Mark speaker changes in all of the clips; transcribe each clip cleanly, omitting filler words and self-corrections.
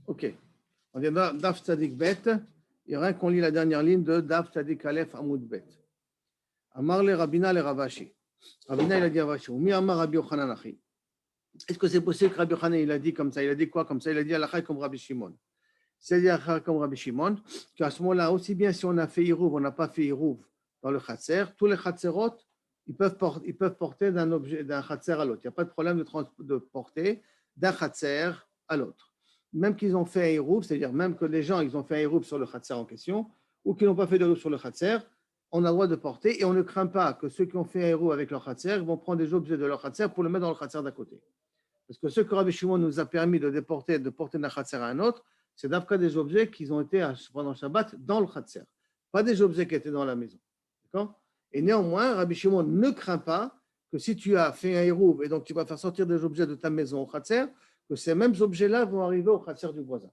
Speaker 1: Ok. On dit Daf Tzadik Bet. Il y a rien qu'on lit la dernière ligne de Daf Tzadik Aleph Amoud Bet. Amar le Rabina le Ravashi. Rabina il a dit à Ravashi. Mi Amar Rabbi Yochanan Achi. Est-ce que c'est possible que Rabbi Yochanan il a dit comme ça? Il a dit quoi comme ça? Il a dit Alachai comme Rabbi Shimon. C'est-à-dire Alachai comme Rabbi Shimon qu'à ce moment-là, aussi bien si on a fait Irouv, on n'a pas fait Irouv dans le Khatser, tous les Khatserot, ils peuvent porter d'un objet, d'un Khatser à l'autre. Il n'y a pas de problème de porter d'un Khatser à l'autre. Même qu'ils ont fait un Irouv, c'est-à-dire même que les gens ils ont fait un Irouv sur le Khatser en question, ou qu'ils n'ont pas fait de Irouv sur le Khatser, on a le droit de porter et on ne craint pas que ceux qui ont fait un Irouv avec leur Khatser vont prendre des objets de leur Khatser pour le mettre dans le Khatser d'à côté. Parce que ce que Rabbi Shimon nous a permis de porter d'un Khatser à un autre, c'est d'après des objets qui ont été pendant Shabbat dans le Khatser, pas des objets qui étaient dans la maison. D'accord? Et néanmoins, Rabbi Shimon ne craint pas que si tu as fait un Irouv et donc tu vas faire sortir des objets de ta maison au Khatser, que ces mêmes objets-là vont arriver au Khatser du voisin.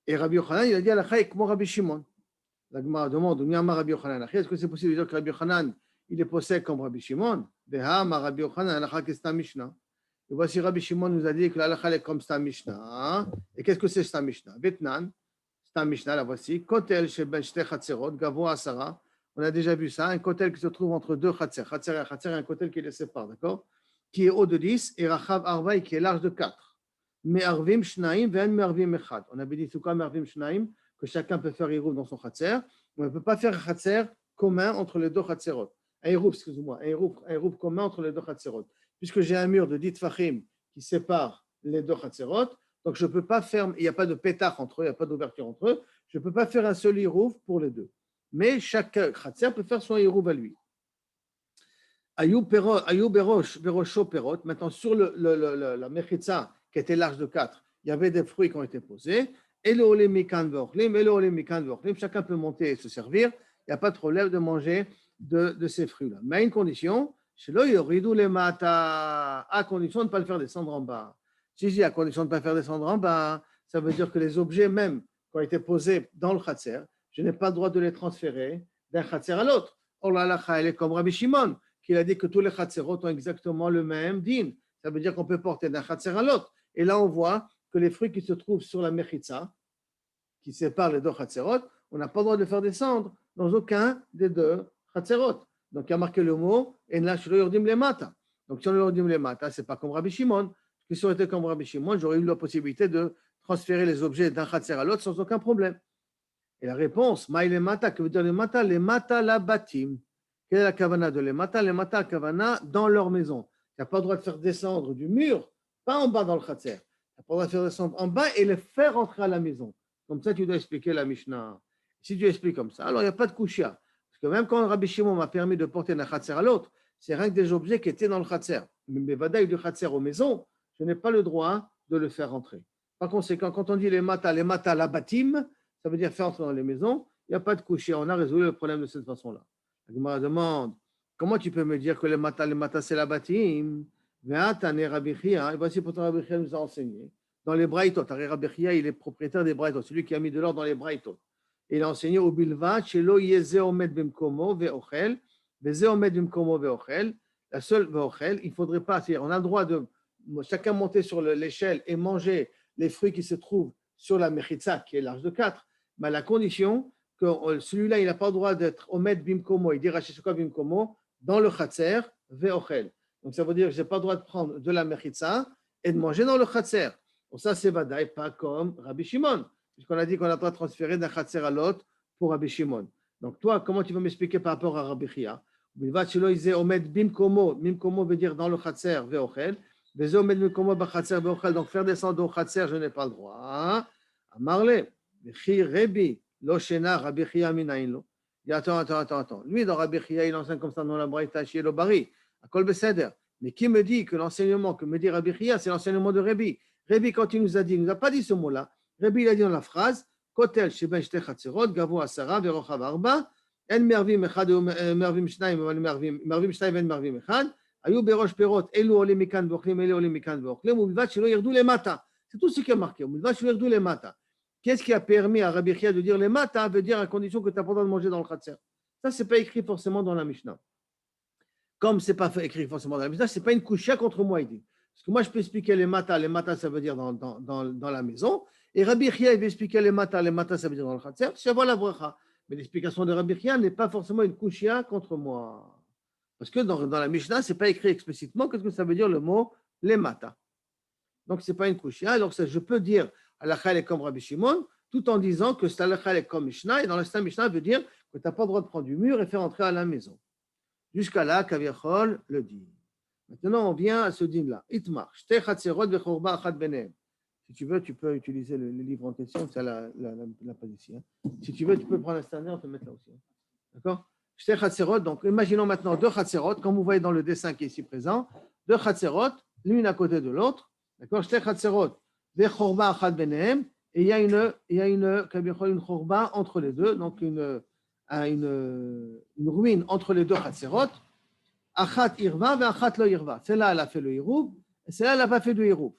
Speaker 1: Et Rabbi Yochanan, il a dit Alachai comme Rabbi Shimon. La Gemara demande Rabbi Yochanan, est-ce que c'est possible de dire que Rabbi Yochanan il est possède comme Rabbi Shimon? Rabbi Yochanan, Alachai que c'est un Mishnah. Et voici Rabbi Shimon nous a dit que l'Alachai est comme c'est un Mishnah. Et qu'est-ce que c'est un Mishnah? Vetnan, c'est un Mishnah, la voici. Kotel chez Ben Shte Khatserot, Gavo Asara. On a déjà vu ça, un kotel qui se trouve entre deux Khatser. Khatser et un kotel qui les sépare, d'accord? Qui est haut de 10 et Rachav Arbaï qui est large de 4. Me'arvim Shnaim, Ve'en Me'arvim Echad. On avait dit, c'est quoi Me'arvim Shnaim? Que chacun peut faire Irouv dans son Khatser. On ne peut pas faire un Khatser commun entre les deux Khatserot. Un Irouv commun entre les deux Khatserot. Puisque j'ai un mur de 10 Tfachim qui sépare les deux Khatserot, donc je ne peux pas faire, il n'y a pas de pétach entre eux, il n'y a pas d'ouverture entre eux, je ne peux pas faire un seul Irouv pour les deux. Mais chaque Khatser peut faire son Irouv à lui. Ayou Berosho Perot, maintenant sur la Mechitza qui était large de 4, il y avait des fruits qui ont été posés. Chacun peut monter et se servir. Il n'y a pas de problème de manger de ces fruits-là. Mais à une condition, à condition de ne pas le faire descendre en bas. Si je dis à condition de ne pas le faire descendre en bas, ça veut dire que les objets même qui ont été posés dans le Khatser, je n'ai pas le droit de les transférer d'un Khatser à l'autre. Or là, elle est comme Rabbi Shimon, qui a dit que tous les Khatserot ont exactement le même din. Ça veut dire qu'on peut porter d'un Khatser à l'autre. Et là, on voit que les fruits qui se trouvent sur la Mechitza, qui séparent les deux Khatserot, on n'a pas le droit de faire descendre dans aucun des deux Khatserot. Donc, il y a marqué le mot « En la shelo yordim lemata ». Donc, si on yordim lemata, ce n'est pas comme Rabbi Shimon. Parce que si on était comme Rabbi Shimon, j'aurais eu la possibilité de transférer les objets d'un Khatser à l'autre sans aucun problème. Et la réponse, Maï lemata, que veut dire lemata? Lemata la batim. Quelle est la kavana de lemata? Lemata, kavana dans leur maison. Tu n'as pas le droit de faire descendre du mur, pas en bas dans le Khatser. Tu n'as pas le droit de faire descendre en bas et les faire rentrer à la maison. Comme ça, tu dois expliquer la Mishnah. Si tu expliques comme ça, alors il n'y a pas de kushia. Parce que même quand Rabbi Shimon m'a permis de porter d'un Khatser à l'autre, c'est rien que des objets qui étaient dans le Khatser. Mais vadaï du Khatser aux maisons, je n'ai pas le droit de le faire rentrer. Par conséquent, quand on dit les mata la batim, ça veut dire faire entrer dans les maisons, il n'y a pas de kushia. On a résolu le problème de cette façon-là. La Gemara demande, comment tu peux me dire que les mata c'est la batim? Et voici pourtant Rabbi Chia nous a enseigné. Dans les Braïtot, Rabbi Chia, il est propriétaire des Braïtot, celui qui a mis de l'or dans les Braïtot. Il a enseigné au Bilvat, chez lo yeze omed bimkomo ve'ochel, veze omed bimkomo ve'ochel. La seule ve'ochel, il ne faudrait pas, c'est-à-dire on a le droit de chacun monter sur l'échelle et manger les fruits qui se trouvent sur la Mechitza, qui est large de 4, mais à la condition que celui-là, il n'a pas le droit d'être omed bimkomo, il dit racheshuka bimkomo, dans le Khatser ve'ochel. Donc ça veut dire que je n'ai pas le droit de prendre de la Mechitza et de manger dans le Khatser. Donc ça, c'est vadaï, pas comme Rabbi Shimon, puisqu'on a dit qu'on a le droit de transférer d'un Khatser à l'autre pour Rabbi Shimon. Donc toi, comment tu vas m'expliquer par rapport à Rabbi Chia? Bimkomo veut dire dans le Khatser ve'ochel. Donc faire descendre au Khatser, je n'ai pas le droit. Amarle, Rebi, Loshena, Rabbi Chia minaïlo. Attends. Lui, dans Rabbi Chia, il enseigne comme ça dans la Braïta, chez le Bari, à Kol Beseder. Mais qui me dit que l'enseignement que me dit Rabbi Chia, c'est l'enseignement de Rebi? Rebi, quand il nous a dit, il ne nous a pas dit ce mot-là. Rebi, il a dit dans la phrase, Kotel, Sheben Shte Chatzerot, Gavo Asara, Verochav Arba, En Mervim Echad, Mervim Shnaim, Mervim Shnaim, En Mervim Echad, Ayou Berosh Perot, Elu Ole Mikan Veochlim, Elu Ole Mikan Veochlim, Ubilvat Shelo Yerdou les Mata. C'est tout ce qui est marqué. Ubilvat Shelo Yerdou les Mata. Qu'est-ce qui a permis à Rabbi Chia de dire les Mata veut dire à condition que tu n'as pas le droit de manger dans le Khatser. Ça, ce n'est pas écrit forcément dans la Mishnah. Comme ce n'est pas écrit forcément dans la Mishnah, ce n'est pas une couchia contre moi, il dit. Parce que moi, je peux expliquer les Mata ça veut dire dans la maison. Et Rabbi Chia, il va expliquer les matas, ça veut dire dans le Khatser, c'est avoir la bracha. Mais l'explication de Rabbi Chia n'est pas forcément une kushia contre moi. Parce que dans la Mishnah, ce n'est pas écrit explicitement qu'est-ce que ça veut dire le mot les matas. Donc, ce n'est pas une kushia. Alors, je peux dire halakha est comme Rabbi Shimon, tout en disant que cette halakha est comme Mishnah. Et dans la Mishnah veut dire que tu n'as pas le droit de prendre du mur et faire entrer à la maison. Jusqu'à là, Kaviachol le dit. Maintenant, on vient à ce dîme-là. Itmar, shte chatzerot vechorba achat benehem. Si tu veux, tu peux utiliser le livre en question, ça l'a pas ici. Hein. Si tu veux, tu peux prendre un standard, on peut mettre là aussi. Hein. D'accord? Shte chatzerot, donc imaginons maintenant deux chatzerot, comme vous voyez dans le dessin qui est ici présent, deux chatzerot, l'une à côté de l'autre. D'accord? Shte chatzerot vechorba achat benehem. Et il y a une chorba entre les deux, donc une ruine entre les deux chatzerot. Achat irva ve achat lo irva. Celle-là, elle a fait le hirouv, et celle-là, elle n'a pas fait de hirouv.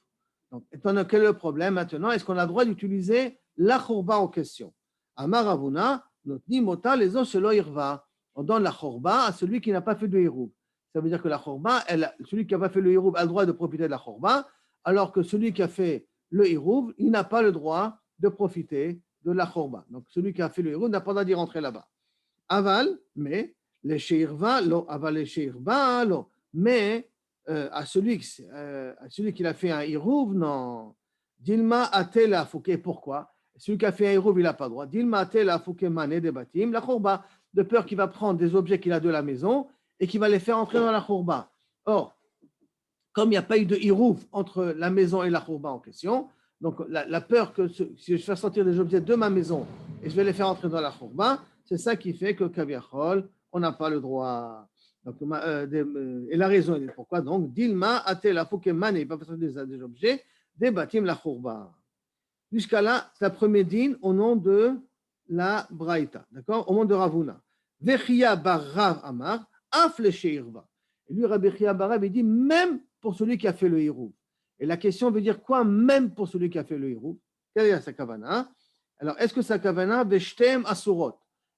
Speaker 1: Donc, quel est le problème maintenant? Est-ce qu'on a le droit d'utiliser la chorba en question? Amar Ravuna, notni mota les os shelo irva. On donne la chorba à celui qui n'a pas fait de hirouv. Ça veut dire que la chorba, celui qui n'a pas fait le hirouv a le droit de profiter de la chorba, alors que celui qui a fait le hirouv, il n'a pas le droit de profiter de la chorba. Donc, celui qui a fait le hirouv n'a pas le droit d'y rentrer là-bas. Aval, mais les sheirva, aval les sheirva, mais à celui qui a fait un hirouv, non. Dilma atela fouke, pourquoi? Celui qui a fait un hirouv, il n'a pas le droit. Dilma atela fouke mané de batim, la chorba, de peur qu'il va prendre des objets qu'il a de la maison et qu'il va les faire entrer dans la chorba. Or, comme il n'y a pas eu de hirouv entre la maison et la chorba en question, donc la peur que si je fais sortir des objets de ma maison et je vais les faire entrer dans la chorba, c'est ça qui fait que kaviachol, on n'a pas le droit. Donc, et la raison est pourquoi donc dilma atela fouke mané, pas faire des objets, des batim la chorba. Jusqu'à là, c'est la première dîne au nom de la Braïta, d'accord? Au nom de Ravuna. Vechia bar Rav Amar, af le sheirva. Et lui, Rabbi Chia bar Rav, il dit même pour celui qui a fait le hirouv. Et la question veut dire quoi, même pour celui qui a fait le hirouv? Quelle est sa kavana? Alors, est-ce que sa kavana, veshtem asurot?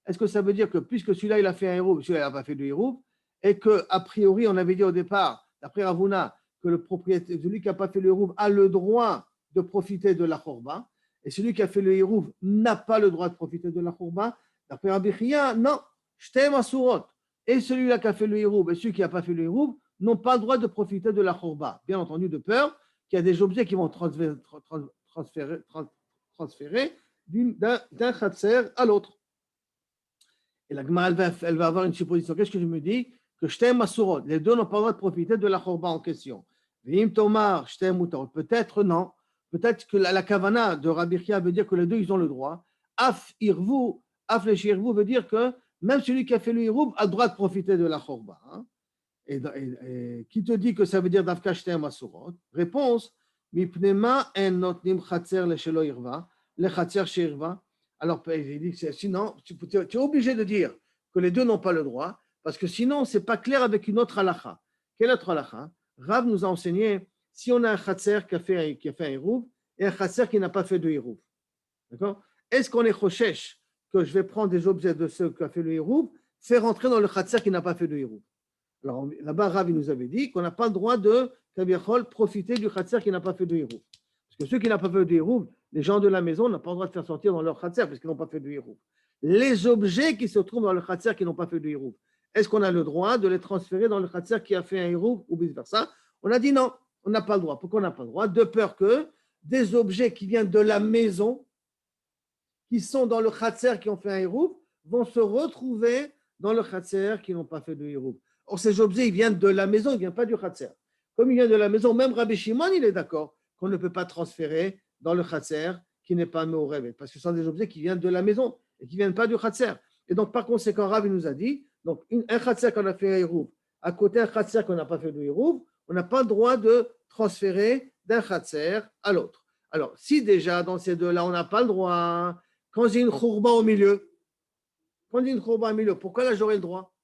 Speaker 1: Est-ce que ça veut dire que puisque celui-là, il a fait un hirouv, celui-là, il n'a pas fait de hirouv, et qu'a priori, on avait dit au départ, d'après Ravuna, que le propriétaire, celui qui n'a pas fait le hirouv a le droit de profiter de la chorba, et celui qui a fait le hirouv n'a pas le droit de profiter de la chorba. D'après Rabbi Chia, non, shtem asurot. Et celui-là qui a fait le hirouv et celui qui n'a pas fait le hirouv n'ont pas le droit de profiter de la chorba. Bien entendu, de peur qu'il y a des objets qui vont transférer d'un khatser à l'autre. Et la Gemara, elle va avoir une supposition. Qu'est-ce que je me dis? Que shtem asurot, les deux n'ont pas le droit de profiter de la chorba en question. V'im tomar shtem mutarot, peut-être non. Peut-être que la kavana de Rabbi Chia veut dire que les deux, ils ont le droit. Af irvu, af le shirvu veut dire que même celui qui a fait le hirouv a le droit de profiter de la chorba. Hein? Et qui te dit que ça veut dire d'afka shtem asurot? Réponse, mipnema en notnim chatzer le shelo irva, le chatzer shirva. Alors, il dit que sinon, tu es obligé de dire que les deux n'ont pas le droit, parce que sinon, ce n'est pas clair avec une autre halakha. Quelle autre halakha? Rav nous a enseigné, si on a un khatser qui a fait un hirouv et un khatser qui n'a pas fait de hirouv. D'accord? Est-ce qu'on est choshesh que je vais prendre des objets de ceux qui ont fait le hirouv, faire rentrer dans le khatser qui n'a pas fait de hirouv? Alors là-bas, Rav nous avait dit qu'on n'a pas le droit de profiter du khatser qui n'a pas fait de hirouv. Parce que ceux qui n'ont pas fait de hirouv, les gens de la maison n'ont pas le droit de faire sortir dans leur khatser parce qu'ils n'ont pas fait de hirouv. Les objets qui se trouvent dans le khatser qui n'ont pas fait de hirouv, est-ce qu'on a le droit de les transférer dans le khatser qui a fait un hirouv ou vice-versa? On a dit non, on n'a pas le droit. Pourquoi on n'a pas le droit? De peur que des objets qui viennent de la maison, qui sont dans le khatser qui ont fait un hirouv, vont se retrouver dans le khatser qui n'ont pas fait de hirouv. Or, ces objets, ils viennent de la maison, ils ne viennent pas du khatser. Comme ils viennent de la maison, même Rabbi Shimon, il est d'accord qu'on ne peut pas transférer dans le khatser qui n'est pas Meorevet, parce que ce sont des objets qui viennent de la maison et qui ne viennent pas du khatser. Et donc, par conséquent, Rav nous a dit, donc, un khatser qu'on a fait un hirouv, à côté un khatser qu'on n'a pas fait de hirouv, on n'a pas le droit de transférer d'un khatser à l'autre. Alors, si déjà dans ces deux-là, on n'a pas le droit, quand j'ai une khourba au milieu, pourquoi là j'aurai le droit?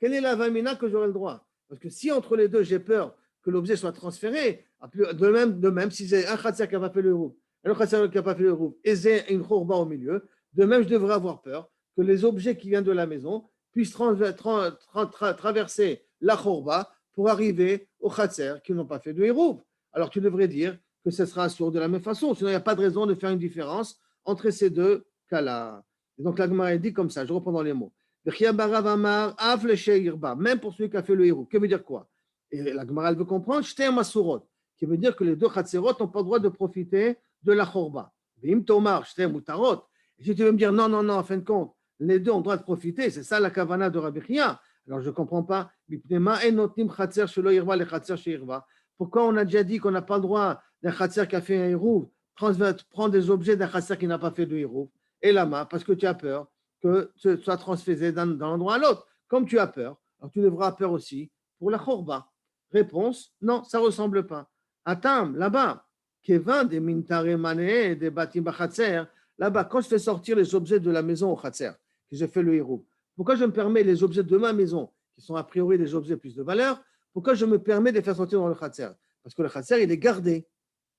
Speaker 1: Quelle est la vamina que j'aurai le droit? Parce que si entre les deux, j'ai peur que l'objet soit transféré, de même si j'ai un khatser qui n'a pas fait le hirouv, un autre khatser qui n'a pas fait le hirouv, et j'ai une khourba au milieu, de même je devrais avoir peur que les objets qui viennent de la maison puissent traverser la khourba pour arriver au khatser qui n'ont pas fait de hirouv. Alors tu devrais dire que ce sera assourd de la même façon. Sinon, il n'y a pas de raison de faire une différence entre ces deux cas-là. Et donc, la Gemara dit comme ça, je reprends dans les mots. Même pour celui qui a fait le héros. Que veut dire quoi? Et la Gemara, elle veut comprendre, qui veut dire que les deux Khatserot n'ont pas le droit de profiter de la Chorba. Et si tu veux me dire non, en fin de compte, les deux ont le droit de profiter, c'est ça la Kavana de Rabbi Chia. Alors je ne comprends pas. Pourquoi on a déjà dit qu'on n'a pas le droit d'un Khatser qui a fait un héros prendre des objets d'un Khatser qui n'a pas fait de héros? Et là-bas, parce que tu as peur que ce soit transféré d'un endroit à l'autre. Comme tu as peur, alors tu devras avoir peur aussi pour la Chorba. Réponse, non, ça ne ressemble pas. Attends, là-bas, Kevin des Mintare Mané, des Batim Bachatser, là-bas, quand je fais sortir les objets de la maison au Khatser, que j'ai fait le héros, pourquoi je me permets les objets de ma maison, qui sont a priori des objets plus de valeur, pourquoi je me permets de les faire sortir dans le Khatser? Parce que le Khatser, il est gardé.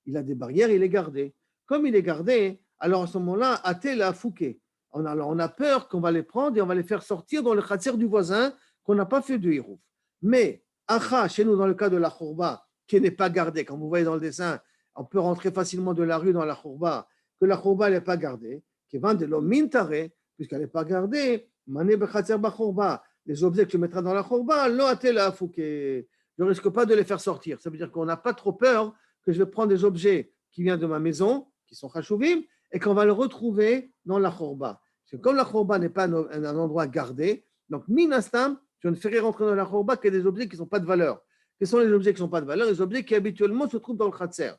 Speaker 1: Il a des barrières, il est gardé. Comme il est gardé, alors à ce moment-là, Athé l'a fouqué. On a peur qu'on va les prendre et on va les faire sortir dans le Khatser du voisin qu'on n'a pas fait de héros. Mais, Acha, chez nous, dans le cas de la Khourba, qui n'est pas gardée, comme vous voyez dans le dessin, on peut rentrer facilement de la rue dans la Khourba, que la Khourba n'est pas gardée, qui vend de l'homme mintare, puisqu'elle n'est pas gardée, mané bechatser bachorba, les objets que tu mettras dans la Khourba, lo até la fouqué. Je ne risque pas de les faire sortir. Ça veut dire qu'on n'a pas trop peur que je vais prendre des objets qui viennent de ma maison, qui sont chachouvim, et qu'on va le retrouver dans la Khourba. Parce que comme la Khourba n'est pas un endroit gardé, donc minastam, je ne ferai rentrer dans la Khourba que des objets qui ne sont pas de valeur. Quels sont les objets qui ne sont pas de valeur? Les objets qui habituellement se trouvent dans le Khatser.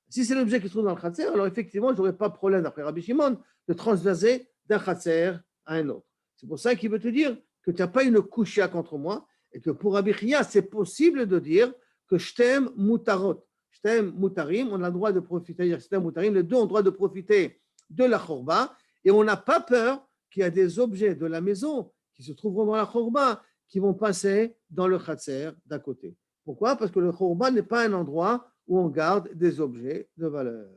Speaker 1: Si c'est l'objet qui se trouve dans le Khatser, alors effectivement, je n'aurai pas de problème, d'après Rabbi Shimon, de transverser d'un Khatser à un autre. C'est pour ça qu'il veut te dire que tu n'as pas une couchia contre moi et que pour Rabbi Chia, c'est possible de dire que Shtem Mutarot, Shtem Mutarim, on a le droit de profiter, Shtem Mutarim, les deux ont le droit de profiter de la Khorba et on n'a pas peur qu'il y a des objets de la maison qui se trouveront dans la Khorba qui vont passer dans le Khatser d'à côté. Pourquoi? Parce que le Khorba n'est pas un endroit où on garde des objets de valeur.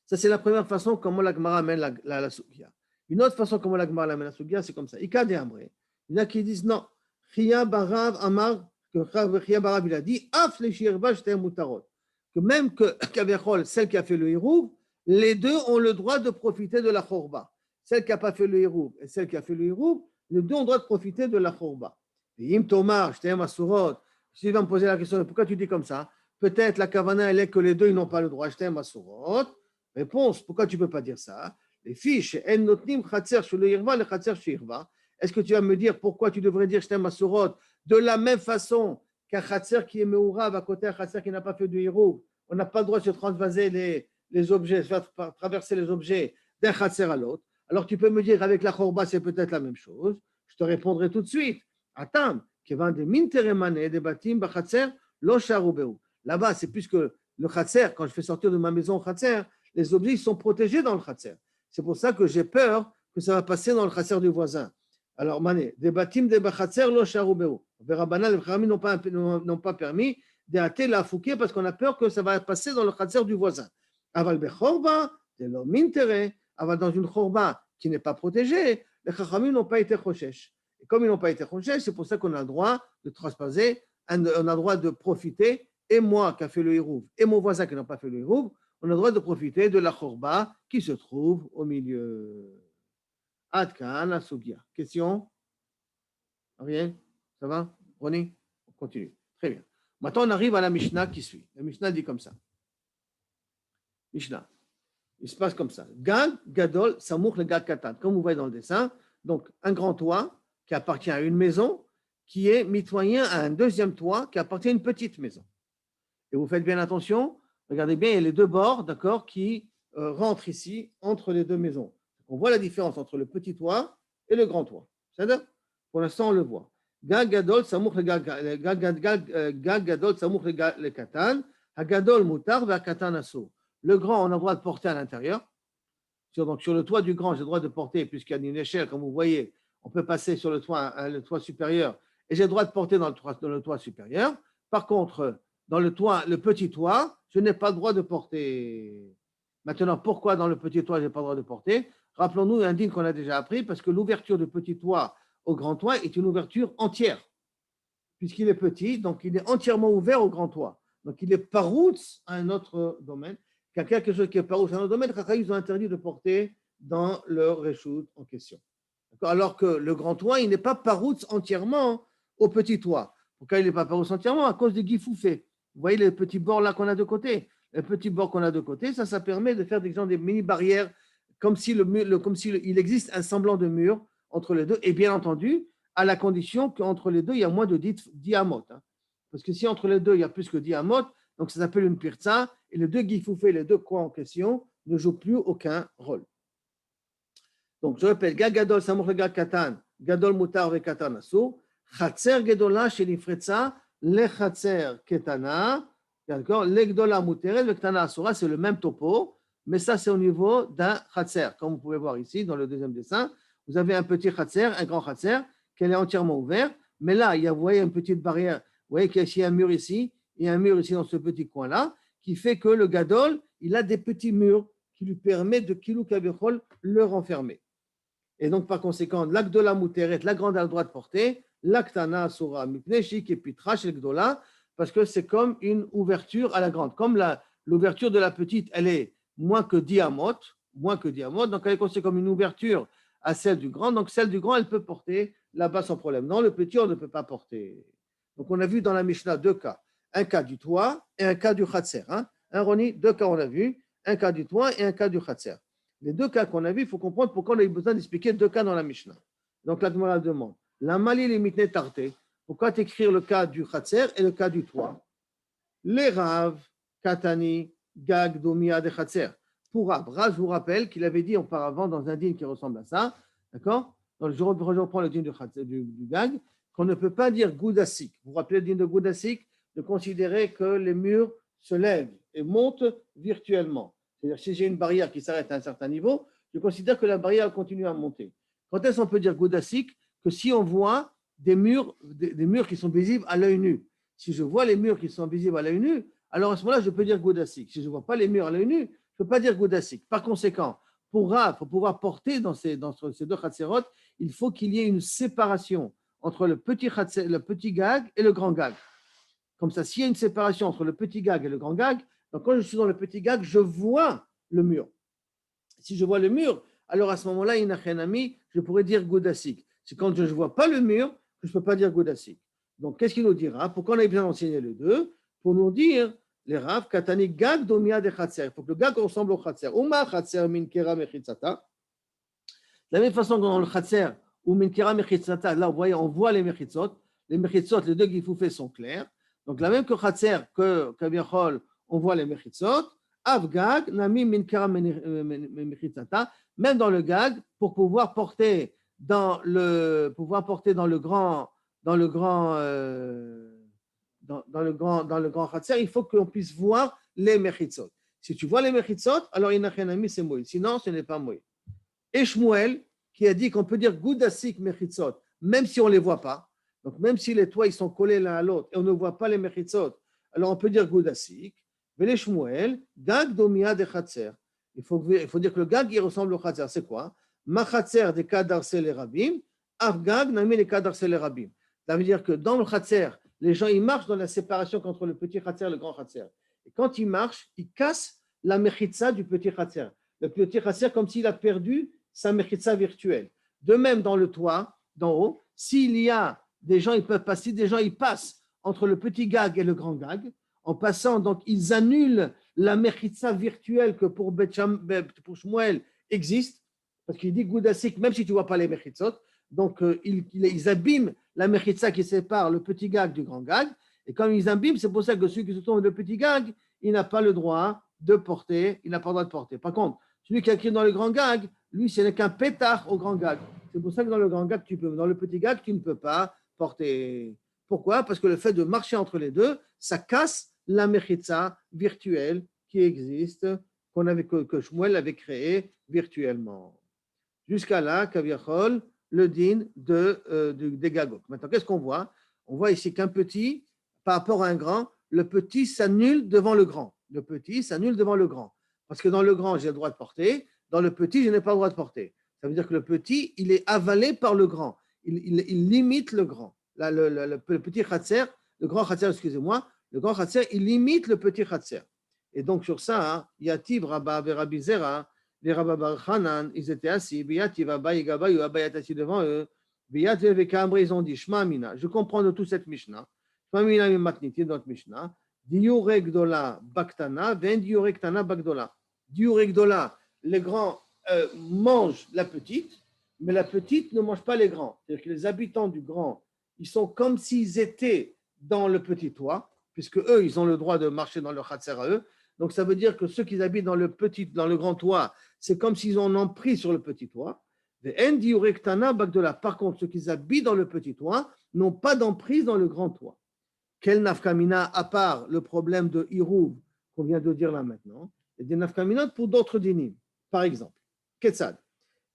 Speaker 1: Ça, c'est la première façon comment la Gemara amène la Sugia. Une autre façon comment la Gemara amène la Sugia, c'est comme ça. Ika de Amré. Il y en a qui disent non. Chia Barav Amar, que Chia Barav, il a dit, Af le Shirba Shtem Mutarot. Que même que Kavechol, celle qui a fait le Hérouv, les deux ont le droit de profiter de la Khorba. Celle qui n'a pas fait le Hérouv et celle qui a fait le Hérouv, les deux ont le droit de profiter de la Khorba. Et Im Tomar, Shtem Asurot. Si tu vas me poser la question, pourquoi tu dis comme ça? Peut-être la kavana, elle est que les deux, ils n'ont pas le droit. Shtem Asurot. Réponse, pourquoi tu ne peux pas dire ça? Les fiches, En Notnim Khatser Shelo Yirva, le Khatser Shirva. Est-ce que tu vas me dire pourquoi tu devrais dire Shtem Asurot de la même façon qu'un Khatser qui est Meurav à côté d'un Khatser qui n'a pas fait de Hérouv? On n'a pas le droit de se transvaser les objets, de faire traverser les objets d'un Khatser à l'autre. Alors tu peux me dire avec la Khorba, c'est peut-être la même chose. Je te répondrai tout de suite. Attends, Kevan de Minteremane, des Batim, Bachatser, Lo Sharubeu. Là-bas, c'est plus que le Khatser, quand je fais sortir de ma maison au Khatser, les objets sont protégés dans le Khatser. C'est pour ça que j'ai peur que ça va passer dans le Khatser du voisin. Alors, Mané, des Batim, des Bachatser, Lo Sharubeu. Verabana, les Khamim n'ont pas permis d'arrêter la fouquée parce qu'on a peur que ça va passer dans le Khatser du voisin. Aval Bechorba, de l'homme intérêt, aval dans une Khorba qui n'est pas protégée, les Khamim n'ont pas été Khoshesh. Et comme ils n'ont pas été Khoshesh, c'est pour ça qu'on a le droit de transposer, on a le droit de profiter, et moi qui a fait le Hérouv, et mon voisin qui n'a pas fait le Hérouv, on a le droit de profiter de la Khorba qui se trouve au milieu. Adkan, la Sugia. Question? Rien? Ça va? Ronnie? On continue. Très bien. Maintenant, on arrive à la Mishnah qui suit. La Mishnah dit comme ça. Mishnah. Il se passe comme ça. Gag, Gadol, Samour, le Gag Katan. Comme vous voyez dans le dessin, donc un grand toit qui appartient à une maison qui est mitoyen à un deuxième toit qui appartient à une petite maison. Et vous faites bien attention, regardez bien, il y a les deux bords, d'accord, qui rentrent ici entre les deux maisons. On voit la différence entre le petit toit et le grand toit. C'est-à-dire, pour l'instant, on le voit. Gag Gadol, Samour, le Katan, Hagadol, Mutar, ve Katan, Asso. Le grand, on a le droit de porter à l'intérieur. Donc, sur le toit du grand, j'ai le droit de porter, puisqu'il y a une échelle, comme vous voyez, on peut passer sur le toit supérieur, et j'ai le droit de porter dans le toit supérieur. Par contre, dans le petit toit, je n'ai pas le droit de porter. Maintenant, pourquoi dans le petit toit, je n'ai pas le droit de porter? Rappelons-nous un dîme qu'on a déjà appris, parce que l'ouverture du petit toit au grand toit est une ouverture entière. Puisqu'il est petit, donc il est entièrement ouvert au grand toit. Donc il est paroutz à un autre domaine. Quand quelque chose qui est paroutz à un autre domaine, ils ont interdit de porter dans le reshoot en question. Alors que le grand toit, il n'est pas paroutz entièrement au petit toit. Pourquoi il n'est pas paroutz entièrement? À cause des gifoufés. Vous voyez les petits bords là qu'on a de côté. Les petits bords qu'on a de côté, ça permet de faire des mini-barrières comme s'il existe un semblant de mur entre les deux. Et bien entendu, à la condition qu'entre les deux, il y a moins de diamotes. Hein. Parce que si entre les deux, il y a plus que diamotes, donc ça s'appelle une pirza, et les deux gifoufés, les deux coins en question, ne jouent plus aucun rôle. Donc je répète, gag gadol samoch le gag katan, gadol mutar ve katan asur, chatzer gedola shenifretza le chatzer ketana, d'accord, le gdola muteret le ketana asura, c'est le même topo, mais ça c'est au niveau d'un chatzer, comme vous pouvez voir ici dans le deuxième dessin. Vous avez un petit chatzer, un grand chatzer, qui est entièrement ouvert, mais là, vous voyez une petite barrière, vous voyez qu'il y a un mur ici, et un mur ici dans ce petit coin-là, qui fait que le gadol, il a des petits murs qui lui permettent de kilou kavichol le renfermer. Et donc, par conséquent, l'agdola muteret, la grande a le droit de porter, l'aktana asura, mipneshik et pitra chez l'agdola, parce que c'est comme une ouverture à la grande. Comme l'ouverture de la petite, elle est moins que diamote, donc elle est considérée comme une ouverture à celle du grand. Donc, celle du grand, elle peut porter là-bas sans problème. Non, le petit, on ne peut pas porter. Donc, on a vu dans la Mishnah deux cas. Un cas du toit et un cas du khatser. Hein? Un Roni, deux cas on a vu, un cas du toit et un cas du khatser. Les deux cas qu'on a vus, il faut comprendre pourquoi on a eu besoin d'expliquer deux cas dans la Mishnah. Donc la Gemara demande, la mali limitne tarté, pourquoi t'écrire le cas du khatser et le cas du toit? Les rav, katani, gag, domia de khatser. Pour Rav, je vous rappelle qu'il avait dit auparavant dans un dîne qui ressemble à ça, d'accord? Donc je reprends le dîne du gag, qu'on ne peut pas dire goudasik. Vous vous rappelez le dîne de goudasik, de considérer que les murs se lèvent et montent virtuellement. C'est-à-dire, si j'ai une barrière qui s'arrête à un certain niveau, je considère que la barrière continue à monter. Quand est-ce qu'on peut dire goudasik? Que si on voit des murs qui sont visibles à l'œil nu. Si je vois les murs qui sont visibles à l'œil nu, alors à ce moment-là, je peux dire goudasik. Si je ne vois pas les murs à l'œil nu, je ne peux pas dire goudasik. Par conséquent, pour pouvoir porter dans ces deux khatserot, il faut qu'il y ait une séparation entre le petit gag et le grand gag. Comme ça, s'il y a une séparation entre le petit gag et le grand gag, donc quand je suis dans le petit gag, je vois le mur. Si je vois le mur, alors à ce moment-là, je pourrais dire goudasik. C'est quand je ne vois pas le mur que je ne peux pas dire goudasik. Donc, qu'est-ce qu'il nous dira? Pourquoi on a besoin d'enseigner les deux? Pour nous dire, les rav, katani gag domia de khatser. Il faut que le gag ressemble au khatser. Uma khatser min kera mechitzata. De la même façon que dans le khatser, ou min kera mechitzata, là, vous voyez, on voit les mechitzot. Les mechitzot, les deux gifoufés sont clairs. Donc, la même que khatser, que kaviachol, on voit les mechitzot. Avgag, nami min kera mechitzata. Même dans le gag, pour pouvoir porter dans le grand khatser, il faut qu'on puisse voir les mechitzot. Si tu vois les mechitzot, alors inachenami c'est moï. Sinon, ce n'est pas moï. Et Shmuel, qui a dit qu'on peut dire goudasik mechitzot, même si on ne les voit pas. Donc, même si les toits ils sont collés l'un à l'autre et on ne voit pas les mechitzot, alors on peut dire goudasik. Mais les Shmuel, gag domia de khatser. Il faut dire que le gag, il ressemble au khatser. C'est quoi? Ma khatser de kadarse les rabim, avgag nami les kadarse les rabim. Ça veut dire que dans le khatser, les gens, ils marchent dans la séparation entre le petit khatser et le grand khatser. Et quand ils marchent, ils cassent la mechitza du petit khatser. Le petit khatser, comme s'il a perdu sa mechitza virtuelle. De même, dans le toit, d'en haut, s'il y a des gens, ils peuvent passer, des gens, ils passent entre le petit gag et le grand gag. En passant, donc, ils annulent la mechitza virtuelle que pour Shmuel existe, parce qu'il dit goudasik, même si tu ne vois pas les mechitzot, donc ils abîment la mechitza qui sépare le petit gag du grand gag, et comme ils abîment, c'est pour ça que celui qui se trouve le petit gag, il n'a pas le droit de porter, il n'a pas le droit de porter. Par contre, celui qui a écrit dans le grand gag, lui, ce n'est qu'un pétard au grand gag. C'est pour ça que dans le grand gag, tu peux, dans le petit gag, tu ne peux pas porter. Pourquoi? Parce que le fait de marcher entre les deux, ça casse la mechitza virtuelle qui existe, que Shmuel avait créée virtuellement. Jusqu'à là, Kaviachol, le din des gagok. Maintenant, qu'est-ce qu'on voit? On voit ici qu'un petit, par rapport à un grand, le petit s'annule devant le grand. Le petit s'annule devant le grand. Parce que dans le grand, j'ai le droit de porter. Dans le petit, je n'ai pas le droit de porter. Ça veut dire que le petit, il est avalé par le grand. Il limite le grand. Là, le petit khatser, le grand khatser, excusez-moi, Le grand Khatser, il limite le petit Khatser. Et donc, sur ça, Yativ, Rabba, Rabbi Zera, les Rabba Bar Hanan, ils étaient assis, Yativ, Abba, Yigaba, Abba est assis devant eux, Yativ et Kambre, ils ont dit, Shma Mina, je comprends de toute cette Mishnah, Shma Mina, Matniti, notre Mishnah, Diurek Gdola, Baktana, Ven Diurek Tana, Bagdola. Diurek Gdola, les grands mangent la petite, mais la petite ne mange pas les grands. C'est-à-dire que les habitants du grand, ils sont comme s'ils étaient dans le petit toit, puisque eux, ils ont le droit de marcher dans leur khatser à eux. Donc, ça veut dire que ceux qui habitent dans le grand toit, c'est comme s'ils ont emprise sur le petit toit. Par contre, ceux qui habitent dans le petit toit n'ont pas d'emprise dans le grand toit. Quel nafkamina, à part le problème de Hirouv qu'on vient de dire là maintenant, et des nafkaminot pour d'autres dinim. Par exemple, Ketzad,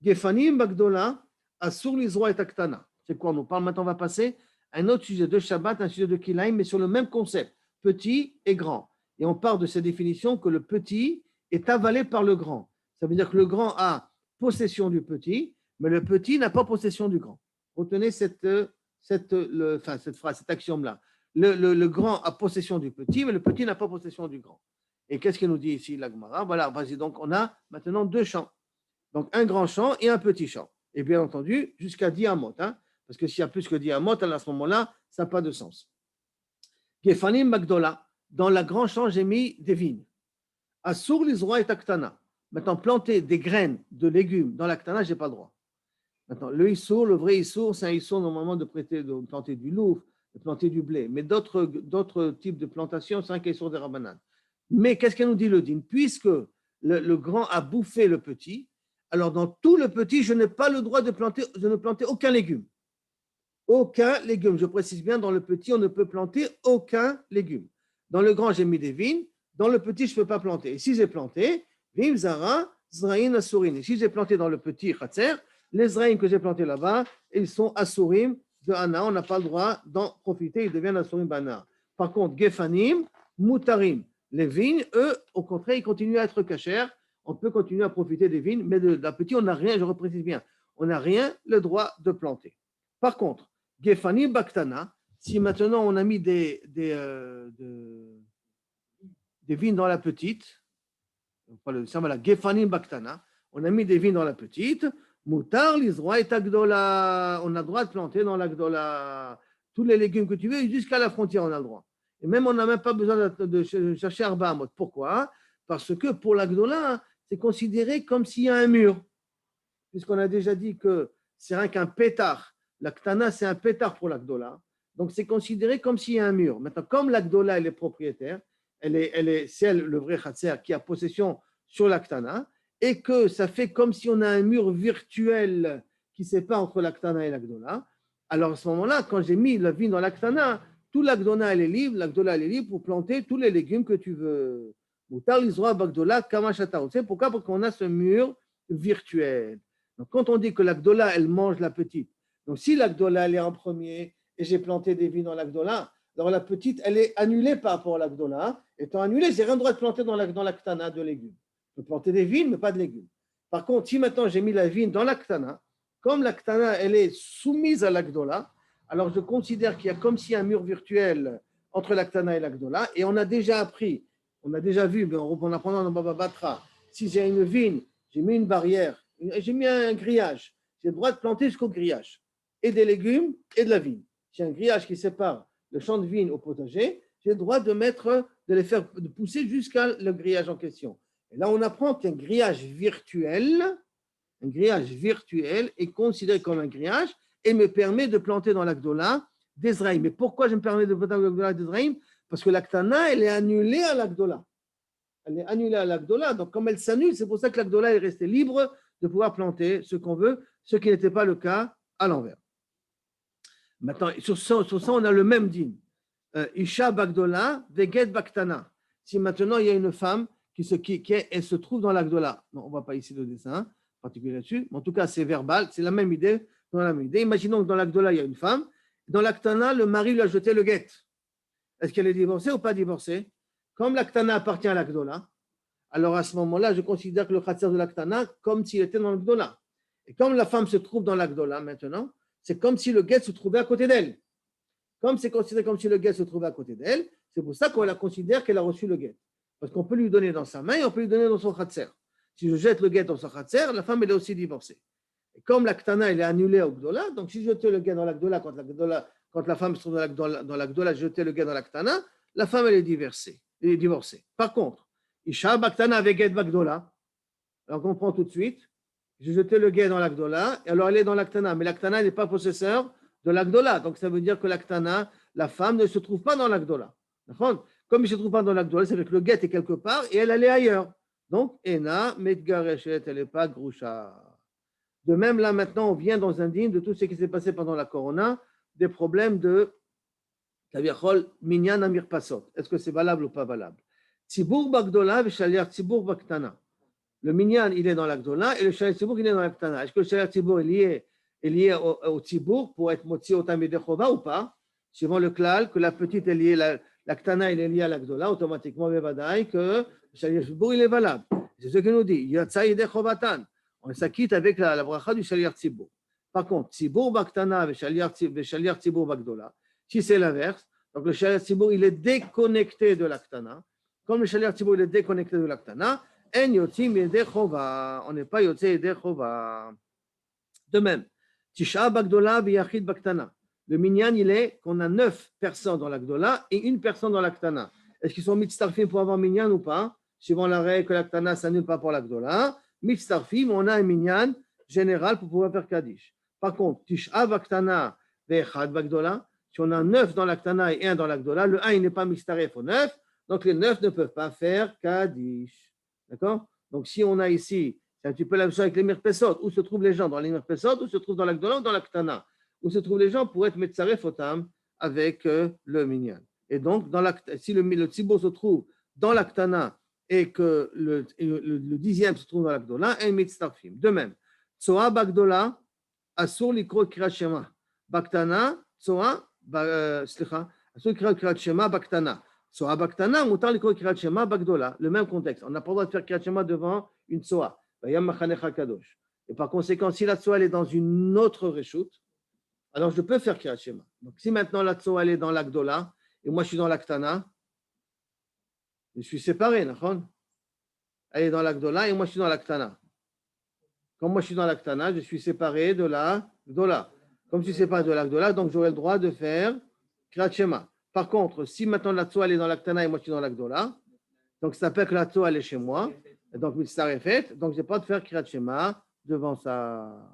Speaker 1: Gefanim Bagdola, Asur Lizroa et Aktana. C'est quoi? On parle maintenant, on va passer à un autre sujet de Shabbat, un sujet de Kilaim, mais sur le même concept, petit et grand. Et on part de cette définition que le petit est avalé par le grand. Ça veut dire que le grand a possession du petit, mais le petit n'a pas possession du grand. Retenez cette phrase, cet axiome-là. Le grand a possession du petit, mais le petit n'a pas possession du grand. Et qu'est-ce qu'il nous dit ici, la Gemara? Voilà, vas-y, donc on a maintenant deux champs. Donc un grand champ et un petit champ. Et bien entendu, jusqu'à 10 amot, hein, parce que s'il y a plus que 10 amot, à ce moment-là, ça n'a pas de sens. Gefanim Magdola, dans la grand champ, j'ai mis des vignes. Asur l'Isroa et Aktana. Maintenant, planter des graines de légumes dans l'Aktana, je n'ai pas le droit. Maintenant, le Issour, le vrai Issour, c'est un Issour normalement de planter du louvre, de planter du blé. Mais d'autres types de plantations, c'est un Issour des Rabbanan. Mais qu'est-ce qu'elle nous dit le din? Puisque le grand a bouffé le petit, alors dans tout le petit, je n'ai pas le droit de ne planter aucun légume. Aucun légume. Je précise bien, dans le petit, on ne peut planter aucun légume. Dans le grand, j'ai mis des vignes. Dans le petit, je ne peux pas planter. Et si j'ai planté, Vim Zara, Zraïn Asurin. Et si j'ai planté dans le petit Khatser, les Zraïn que j'ai plantés là-bas, ils sont Asurim de Anna. On n'a pas le droit d'en profiter. Ils deviennent Asurim Bana. Par contre, Gefanim, Mutarim. Les vignes, eux, au contraire, ils continuent à être cachers. On peut continuer à profiter des vignes, mais de la petite, on n'a rien, je reprécise bien, on n'a rien le droit de planter. Par contre, Gefanim Baktana, si maintenant on a mis des vignes dans la petite, voilà, Gefanim Baktana, on a mis des vignes dans la petite, Moutar, l'Isroa et Agdola, on a le droit de planter dans l'Agdola. Tous les légumes que tu veux, jusqu'à la frontière, on a le droit. Et même, on n'a même pas besoin de chercher Arba Amot. Pourquoi? Parce que pour l'Agdola, c'est considéré comme s'il y a un mur. Puisqu'on a déjà dit que c'est rien qu'un pétard. L'Aktana, c'est un pétard pour l'Agdola. Donc, c'est considéré comme s'il y a un mur. Maintenant, comme l'Agdola, elle est propriétaire, c'est elle, le vrai Khatser, qui a possession sur l'Aktana, et que ça fait comme si on a un mur virtuel qui sépare entre l'Aktana et l'Agdola. Alors, à ce moment-là, quand j'ai mis la vigne dans l'Aktana, tout l'Agdola, elle est libre pour planter tous les légumes que tu veux. Moutar l'Isroa Bagdola Kamashata. Tu sais pourquoi? Parce qu'on a ce mur virtuel. Donc, quand on dit que l'Agdola, elle mange la petite, donc si l'Agdola, elle est en premier et j'ai planté des vignes dans l'Agdola, alors la petite, elle est annulée par rapport à l'Agdola. Étant annulée, j'ai rien le droit de planter dans l'Aktana de légumes. Je peux planter des vignes, mais pas de légumes. Par contre, si maintenant j'ai mis la vigne dans l'Aktana, comme l'Aktana, elle est soumise à l'Agdola, alors je considère qu'il y a comme s'il y a un mur virtuel entre l'Aktana et l'Agdola. Et on a déjà appris, on a déjà vu, en apprenant dans Baba Batra, si j'ai une vigne, j'ai mis une barrière, j'ai mis un grillage, j'ai le droit de planter jusqu'au grillage, et des légumes et de la vigne. J'ai un grillage qui sépare le champ de vigne au potager, j'ai le droit de les faire pousser jusqu'à le grillage en question. Et là, on apprend qu'un grillage virtuel est considéré comme un grillage et me permet de planter dans l'Agdola d'Ezraïm. Mais pourquoi je me permets de planter dans l'Agdola d'Ezraïm? Parce que l'Aktana, elle est annulée à l'Agdola. Elle est annulée à l'Agdola. Donc, comme elle s'annule, c'est pour ça que l'Agdola est restée libre de pouvoir planter ce qu'on veut, ce qui n'était pas le cas à l'envers. Maintenant, sur ça, on a le même din. Isha Bagdola, Veget Baktana. Si maintenant il y a une femme elle se trouve dans l'Agdola. Non, on ne voit pas ici le dessin particulier là-dessus, mais en tout cas, c'est verbal, c'est la même idée. Imaginons que dans l'Agdola, il y a une femme. Dans l'Aktana, le mari lui a jeté le guet. Est-ce qu'elle est divorcée ou pas divorcée? Comme l'Aktana appartient à l'Agdola, alors à ce moment-là, je considère que le Khatser de l'Aktana comme s'il était dans l'Agdola. Et comme la femme se trouve dans l'Agdola maintenant, c'est comme si le guet se trouvait à côté d'elle. Comme c'est considéré comme si le guet se trouvait à côté d'elle, C'est pour ça qu'on la considère qu'elle a reçu le guet. Parce qu'on peut lui donner dans sa main et on peut lui donner dans son khatser. Si je jette le guet dans son khatser, la femme, elle est aussi divorcée. Et comme la ktana, elle est annulée au gdola, donc si je jetais le guet dans la gdola, quand la femme se trouve dans la gdola, je jetais le guet dans la ktana, la femme, elle est divorcée. Par contre, Isha baktana avec guet bagdola, alors on comprend tout de suite, j'ai jeté le guet dans l'Akdola, et alors elle est dans l'Aktana, mais l'Aktana n'est pas possesseur de l'Akdola. Donc ça veut dire que l'Aktana, la femme, ne se trouve pas dans l'Akdola. Comme il ne se trouve pas dans l'Akdola, ça veut dire que le guet est quelque part et elle est ailleurs. Donc, Ena, Medgareshet, elle n'est pas Grusha. De même, là maintenant, on vient dans un dîme de tout ce qui s'est passé pendant la Corona, des problèmes de Minyan Amir Pasot. Est-ce que c'est valable ou pas valable? Tzibour Bagdola, Veshaliar Tzibour Baktana. Le minyan, il est dans l'Agdola et le Shaliach Tzibour, il est dans l'Aktana. Est-ce que le Shaliach Tzibour est lié au Tzibour pour être motzi otam yedechova ou pas? Suivant le klal, que la petite est liée, l'Aktana, il est lié à l'Agdola, automatiquement, Bevadaï, que le Shaliach Tzibour, il est valable. C'est ce qu'il nous dit. Yatsa yedechovatan. On s'acquitte avec la bracha du Shaliach Tzibour. Par contre, Tzibour Baktana et Shaliach Tzibour Bagdola, si c'est l'inverse, donc le Shaliach Tzibour, il est déconnecté de l'Aktana. Comme le Shaliach Tzibour, il est déconnecté de l'Aktana, on n'est pas Yotze Yedei Chova. De même, Tisha Bagdola Biyachid Baktana. Le minyan, il est qu'on a 9 personnes dans l'Agdola et une personne dans l'Aktana. Est-ce qu'ils sont mitztarfim pour avoir minyan ou pas? Suivant la règle que l'Aktana s'annule pas pour l'Agdola. Mitztarfim, on a un minyan général pour pouvoir faire Kaddish. Par contre, Tisha Baktana Biyachid Bagdola, si on a 9 dans l'Aktana et 1 dans l'Agdola, le 1 il n'est pas mitztaref au 9, donc les 9 ne peuvent pas faire Kaddish. D'accord? Donc, si on a ici, c'est un petit peu la même chose avec les mirpesot, où se trouvent les gens dans les mirpesot, où se trouvent dans l'Agdola ou dans l'Aktana, où se trouvent les gens pour être metzaref otam avec le minyan. Et donc, si le tzibour se trouve dans l'Aktana et que le dixième se trouve dans l'Agdola, un mitzarfim. De même, tsoa bagdola, asur likro kirat shema, baktana, tsoa, asur likro kirat shema, baktana. Soa Baktana, Moutar Likro Kirat Shema Bagdola, le même contexte. On n'a pas le droit de faire Kirat Shema devant une Soa. Et par conséquent, si la Soa est dans une autre reshoot, alors je peux faire Kirat Shema. Donc si maintenant la Soa est dans l'Agdola et moi je suis dans l'Aktana, je suis séparé, d'accord? Elle est dans l'Agdola et moi je suis dans l'Aktana. Comme moi je suis dans l'Aktana, je suis séparé de l'Agdola. Comme je suis séparé de l'Agdola, donc j'aurai le droit de faire Kirat Shema. Par contre, si maintenant la Tzoa est dans l'Aktana et moi je suis dans l'Agdola, donc ça s'appelle que la Tzoa est chez moi, et donc Mitzvah est faite, donc je n'ai pas de faire Kirat Shema devant ça.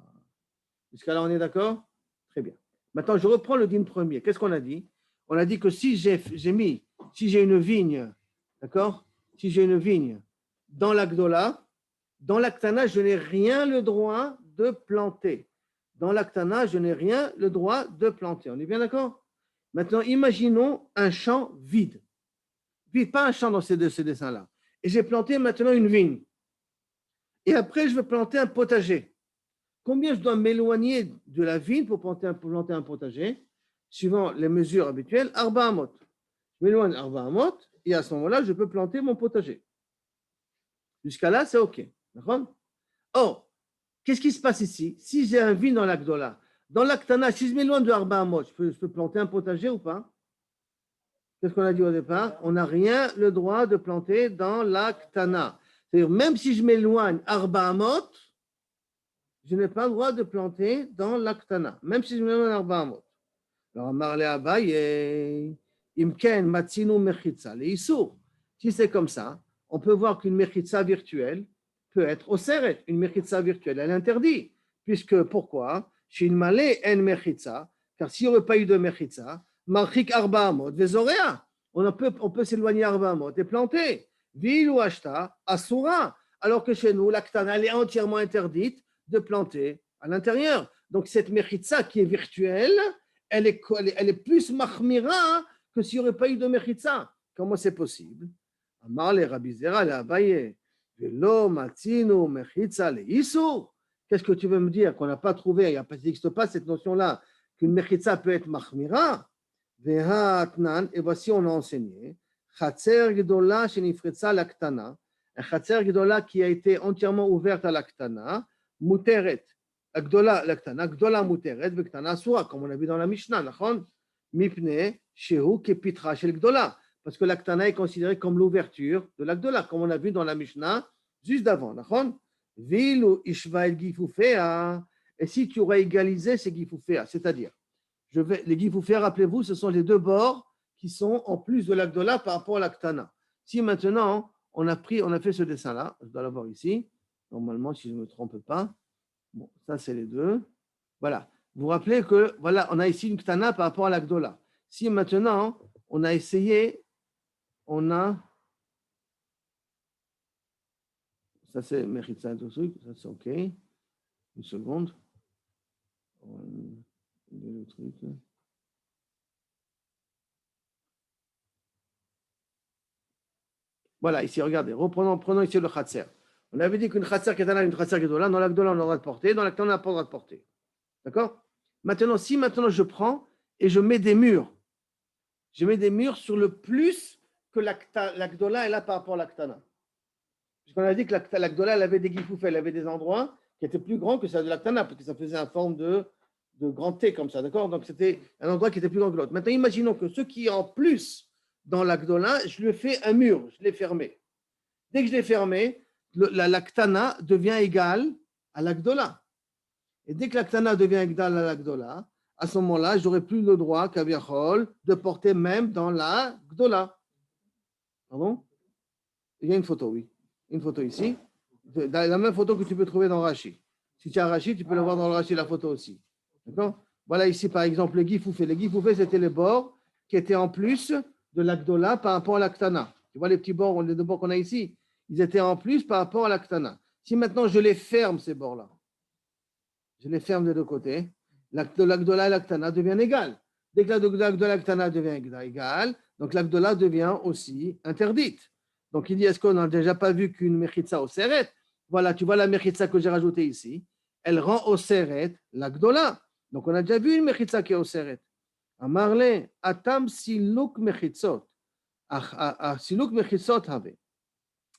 Speaker 1: Jusqu'à là, on est d'accord? Très bien. Maintenant, je reprends le dîme premier. Qu'est-ce qu'on a dit? On a dit que si j'ai une vigne, d'accord? Si j'ai une vigne dans l'Agdola, dans l'Aktana, je n'ai rien le droit de planter. Dans l'Aktana, je n'ai rien le droit de planter. On est bien d'accord? Maintenant, imaginons un champ vide. Pas un champ dans ces dessins-là. Et j'ai planté maintenant une vigne. Et après, je veux planter un potager. Combien je dois m'éloigner de la vigne pour planter un potager? Suivant les mesures habituelles, Arba Amot. Je m'éloigne Arba Amot et à ce moment-là, je peux planter mon potager. Jusqu'à là, c'est OK. D'accord? Or, qu'est-ce qui se passe ici? Si j'ai un vigne dans l'Agdola, dans l'Aktana, si je m'éloigne de Arba Amot, je peux planter un potager ou pas? Qu'est-ce qu'on a dit au départ? On n'a rien le droit de planter dans l'Aktana. C'est-à-dire, même si je m'éloigne Arba Amot, je n'ai pas le droit de planter dans l'Aktana, même si je m'éloigne Arba Amot. Alors, Amarle Abaye, Imken, Matsinu, Mechitza, les Issour. Si c'est comme ça, on peut voir qu'une Mechitza virtuelle peut être au Seret. Une Mechitza virtuelle, elle interdit. Puisque, pourquoi? Shin Malé en Mechitza, car s'il n'y aurait pas eu de Mechitza, Marchik Arba Amot, Vezorea, on peut s'éloigner Arba Amot et planter. Vil ou Ashta, Asura, alors que chez nous, l'Aktana, elle est entièrement interdite de planter à l'intérieur. Donc, cette Mechitza qui est virtuelle, elle est plus mahmira que s'il n'y aurait pas eu de Mechitza. Comment c'est possible? Amar le Rabbi Zera le Abaye, Velo Matzinu Mechitza le Issour. Qu'est-ce que tu veux me dire? Qu'on n'a pas trouvé, il n'existe pas cette notion-là, qu'une Mechitza peut être mahmira? Et voici, on a enseigné, Chatzer Gdola Shenifretza l'Aktana, un Chatzer Gdola qui a été entièrement ouverte à l'Aktana, Muteret. Agdola l'Aktana, Gdola Muteret, Vektana Asura, comme on a vu dans la Mishnah, Nachon, Mipne, Shehu, Kepitra, Shel Gdola. parce que l'Aktana est considéré comme l'ouverture de l'Agdola, comme on a vu dans la Mishnah juste d'avant. Vilu ishva el gifufea, et si tu aurais égalisé ces gifufea, c'est-à-dire, les gifufea, rappelez-vous, ce sont les deux bords qui sont en plus de l'Agdola par rapport à l'Aktana. Si maintenant, on a fait ce dessin-là, je dois l'avoir ici, normalement, si je ne me trompe pas, bon, ça c'est les deux, voilà. Vous vous rappelez que, voilà, on a ici une Ktana par rapport à l'Agdola. Si maintenant, on a essayé, on a, ça c'est Mechitza, ça c'est OK, une seconde, le truc. Voilà, ici, regardez, prenons ici le Khatser. On avait dit qu'une Khatser qui est là, une Khatser qui est là, dans l'Agdola, on a le droit de porter, dans l'Agdola, on n'a pas le droit de porter. D'accord? Maintenant, si maintenant je prends et je mets des murs sur le plus que l'Agdola est là par rapport à l'Aktana. Puisqu'on a dit que l'Agdola, elle avait des gifoufs, elle avait des endroits qui étaient plus grands que celle de l'Aktana, parce que ça faisait une forme de grand T comme ça, d'accord? Donc c'était un endroit qui était plus grand que l'autre. Maintenant, imaginons que ce qui est en plus dans l'Agdola, je lui fais un mur, je l'ai fermé. Dès que je l'ai fermé, l'Aktana devient égale à l'Agdola. Et dès que l'Aktana devient égale à l'Agdola, à ce moment-là, je n'aurai plus le droit, Kaviachol, de porter même dans la Gdola. Pardon? Il y a une photo, oui. Une photo ici. La même photo que tu peux trouver dans Rashi. Si tu as Rashi, tu peux le voir dans le Rashi, la photo aussi. D'accord? Voilà ici, par exemple, les gifoufés. Les gifoufés, c'était les bords qui étaient en plus de l'Agdola par rapport à l'Aktana. Tu vois les petits bords, les deux bords qu'on a ici? Ils étaient en plus par rapport à l'Aktana. Si maintenant je les ferme, ces bords-là, je les ferme des deux côtés, l'Agdola et l'Aktana deviennent égales. Dès que l'Agdola et l'Aktana devient égale, donc l'Agdola devient aussi interdite. Donc il dit, est-ce qu'on n'a déjà pas vu qu'une Mechitza au Seret? Voilà, tu vois la Mechitza que j'ai rajoutée ici, elle rend au Seret l'Agdola. Donc on a déjà vu une Mechitza qui est au Seret. Amarle, atam siluk mechitzot. Siluk mechitzot have.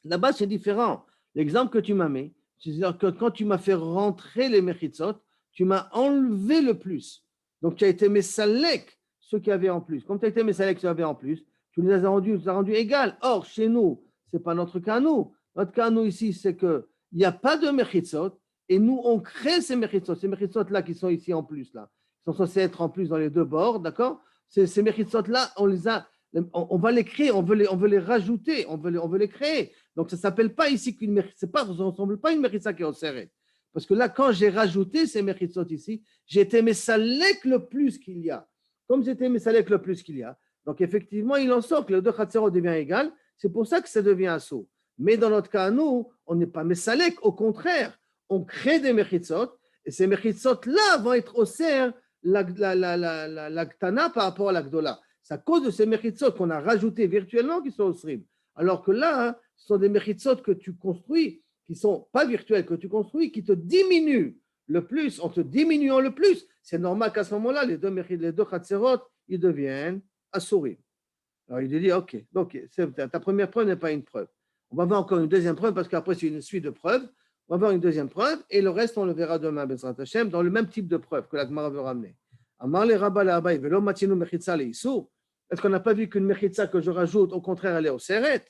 Speaker 1: Là-bas, c'est différent. L'exemple que tu m'as mis, c'est-à-dire que quand tu m'as fait rentrer les mechitzot, tu m'as enlevé le plus. Donc, tu as été mesalek, ceux qui avaient en plus. Comme tu as été mesalek, ceux qui avaient en plus, tu les as rendus égales. Or, chez nous, ce n'est pas notre cas, nous. Notre cas, nous, ici, c'est qu'il n'y a pas de mechitzot, et nous, on crée ces mechitzot-là qui sont ici en plus, là. Ils sont censés être en plus dans les deux bords, d'accord? Ces mechitzot-là, on va les créer, on veut les rajouter, on veut les créer. Donc, ça ne s'appelle pas ici qu'une mechitza, ça ne ressemble pas à une mechitza qui est au serré. Parce que là, quand j'ai rajouté ces mechitzot ici, j'ai été mesalek le plus qu'il y a. Comme j'étais mesalek le plus qu'il y a, donc effectivement, il en sort que le deux chatzerot devient égal. C'est pour ça que ça devient assaut. Mais dans notre cas, nous, on n'est pas mesalek, au contraire, on crée des mechitzot, et ces mechitzot-là vont être au serre la ktana par rapport à la gdola. C'est à cause de ces mechitzot qu'on a rajouté virtuellement qui sont au srim. Alors que là, hein, ce sont des mechitzot que tu construis, qui ne sont pas virtuels, que tu construis, qui te diminuent le plus. En te diminuant le plus, c'est normal qu'à ce moment-là, les deux chatzerot, ils deviennent assurim. Alors il dit, ok, donc ta première preuve n'est pas une preuve. On va voir encore une deuxième preuve, parce qu'après c'est une suite de preuves. On va voir une deuxième preuve, et le reste, on le verra demain, Bezrat Hashem, dans le même type de preuve que la Gemara veut ramener. Amar le Rabba la Abaye, velo matinu mechitza le Issur. Est-ce qu'on n'a pas vu qu'une mechitza que je rajoute, au contraire, elle est au Seret?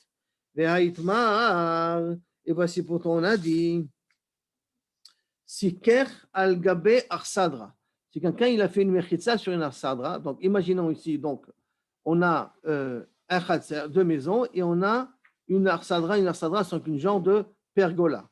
Speaker 1: Et voici pourtant on a dit Siker al gabe arsadra. Si quelqu'un il a fait une mechitza sur une arsadra, donc imaginons ici, donc on a un khatser, deux maisons, et on a une arsadra, c'est une genre de pergola.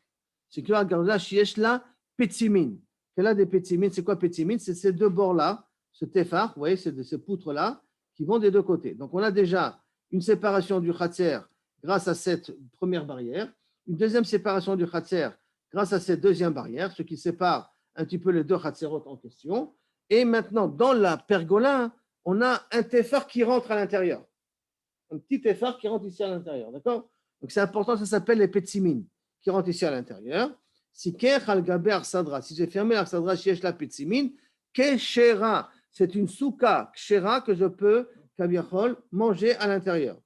Speaker 1: C'est que la pergola chiesh la petzimin. Qu'elle a des petzimin, c'est quoi petzimin? C'est ces deux bords-là, ce tefar, vous voyez, c'est de ces poutres-là qui vont des deux côtés. Donc on a déjà une séparation du khatser grâce à cette première barrière, une deuxième séparation du khatser grâce à cette deuxième barrière, ce qui sépare un petit peu les deux khatserot en question. Et maintenant, dans la pergola, on a un tefar qui rentre à l'intérieur. Un petit tefar qui rentre ici à l'intérieur, d'accord? Donc c'est important, ça s'appelle les petzimin, qui rentrent ici à l'intérieur. Si j'ai fermé l'arsadra shiesh la petzimin, keshera, c'est une souka kshera que je peux, kaviachol, manger à l'intérieur.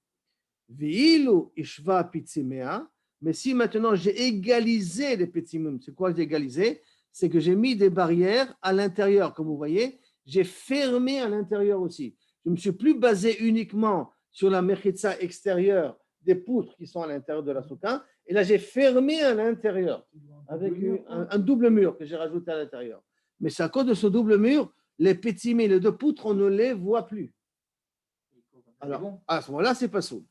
Speaker 1: Veilu ishva pitzimea, mais si maintenant j'ai égalisé les petzimim, c'est quoi j'ai égalisé? C'est que j'ai mis des barrières à l'intérieur, comme vous voyez, j'ai fermé à l'intérieur aussi. Je ne me suis plus basé uniquement sur la mechitza extérieure des poutres qui sont à l'intérieur de la souka. Et là, j'ai fermé à l'intérieur avec un double mur que j'ai rajouté à l'intérieur. Mais c'est à cause de ce double mur, les pétimés, les deux poutres, on ne les voit plus. Alors, à ce moment-là, c'est pas soul.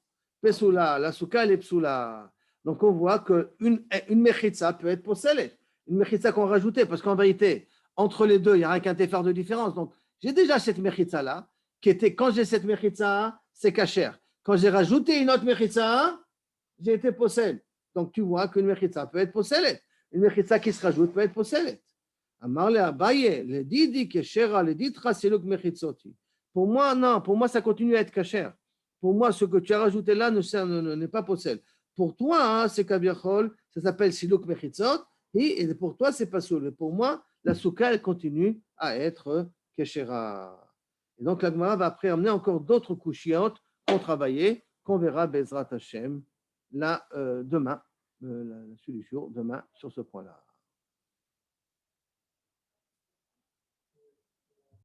Speaker 1: Pessoula, la souka, elle est psoula. Donc, on voit qu'une mechitza peut être possédée. Une mechitza qu'on rajoutait, parce qu'en vérité, entre les deux, il y a un quintéphare de différence. Donc, j'ai déjà cette mechitza-là, qui était, quand j'ai cette mechitza, c'est cachère. Quand j'ai rajouté une autre mechitza, j'ai été possédé. Donc, tu vois qu'une mechitza peut être possédée. Une mechitza qui se rajoute peut être possédée. Amar le Abaye, le didi keshera, le ditra siluk mechitzoti. Pour moi, non, pour moi, ça continue à être cachère. Pour moi, ce que tu as rajouté là n'est pas possédé. Pour toi, hein, c'est kabiachol, ça s'appelle siluk mechitzot, et pour toi, c'est pas soul. Pour moi, la souka, elle continue à être keshera. Et donc, la Gemara va après amener encore d'autres couchiotes qu'on travailler, qu'on verra Bezrat Hashem là, demain, la suite du jour, demain, sur ce point-là.